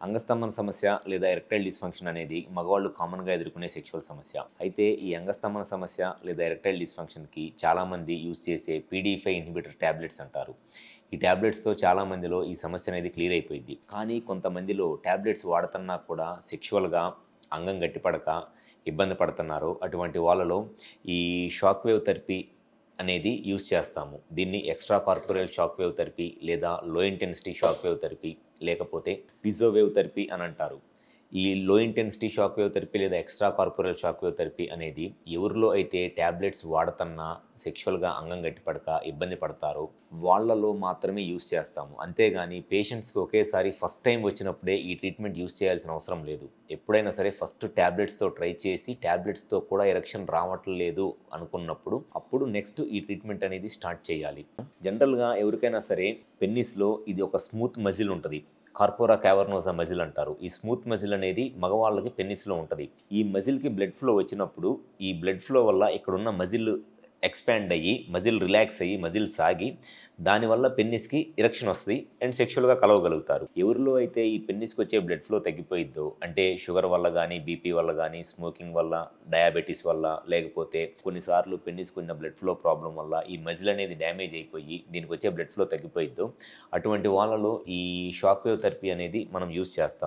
అంగస్తంభన సమస్య లేదా erectile dysfunction అనేది మగవాళ్ళు కామన్గా ఎదుర్కొనే సెక్షువల్ సమస్య. అయితే ఈ అంగస్తంభన సమస్య లేదా ఎరెక్టైల్ డిస్ఫంక్షన్కి చాలామంది యూజ్ చేసే పీడీ5 ఇన్హిబిటర్ ట్యాబ్లెట్స్ అంటారు. ఈ ట్యాబ్లెట్స్తో చాలామందిలో ఈ సమస్య అనేది క్లియర్ అయిపోయింది. కానీ కొంతమందిలో ట్యాబ్లెట్స్ వాడుతున్నా కూడా సెక్షువల్గా అంగం గట్టిపడక ఇబ్బంది పడుతున్నారు. అటువంటి వాళ్ళలో ఈ షాక్ వేవ్ థెరపీ అనేది యూజ్ చేస్తాము. దీన్ని extra corporeal shock wave therapy లేదా లో ఇంటెన్సిటీ షాక్ వేవ్ థెరపీ లేకపోతే పిజో వేవ్ థెరపీ అని అంటారు. ఈ లో ఇంటెన్సిటీ షాక్ వేవ్ థెరపీ లేదా extra corporeal shock wave therapy అనేది ఎవరిలో అయితే ట్యాబ్లెట్స్ వాడుతున్నా సెక్షువల్గా అంగం గట్టిపడక ఇబ్బంది పడతారో వాళ్ళలో మాత్రమే యూజ్ చేస్తాము. అంతేగాని పేషెంట్స్కి ఒకేసారి ఫస్ట్ టైం వచ్చినప్పుడే ఈ ట్రీట్మెంట్ యూజ్ చేయాల్సిన అవసరం లేదు. ఎప్పుడైనా సరే ఫస్ట్ ట్యాబ్లెట్స్తో ట్రై చేసి ట్యాబ్లెట్స్తో కూడా ఎరెక్షన్ రావట్లేదు అనుకున్నప్పుడు అప్పుడు నెక్స్ట్ ఈ ట్రీట్మెంట్ అనేది స్టార్ట్ చేయాలి. జనరల్గా ఎవరికైనా సరే పెన్నిస్లో ఇది ఒక స్మూత్ మజిల్ ఉంటుంది. కార్పోరా క్యావర్నోసా మజిల్ అంటారు. ఈ స్మూత్ మజిల్ అనేది మగవాళ్ళకి పెన్నిస్లో ఉంటుంది. ఈ మజిల్కి బ్లడ్ ఫ్లో వచ్చినప్పుడు ఈ బ్లడ్ ఫ్లో వల్ల ఇక్కడున్న మజిల్ ఎక్స్పాండ్ అయ్యి మజిల్ రిలాక్స్ అయ్యి మజిల్ సాగి దానివల్ల పెన్నిస్కి ఎరెక్షన్ వస్తుంది అండ్ సెక్షువల్గా కలవగలుగుతారు. ఎవరిలో అయితే ఈ పెన్నిస్కి వచ్చే బ్లడ్ ఫ్లో తగ్గిపోయిద్దో అంటే షుగర్ వల్ల కానీ బీపీ వల్ల కానీ స్మోకింగ్ వల్ల డయాబెటీస్ వల్ల లేకపోతే కొన్నిసార్లు పెన్నిస్కి ఉన్న బ్లడ్ ఫ్లో ప్రాబ్లం వల్ల ఈ మజిల్ అనేది డ్యామేజ్ అయిపోయి దీనికి వచ్చే బ్లడ్ ఫ్లో తగ్గిపోయిద్దో అటువంటి వాళ్ళలో ఈ షాక్ వేవ్ థెరపీ అనేది మనం యూజ్ చేస్తాం.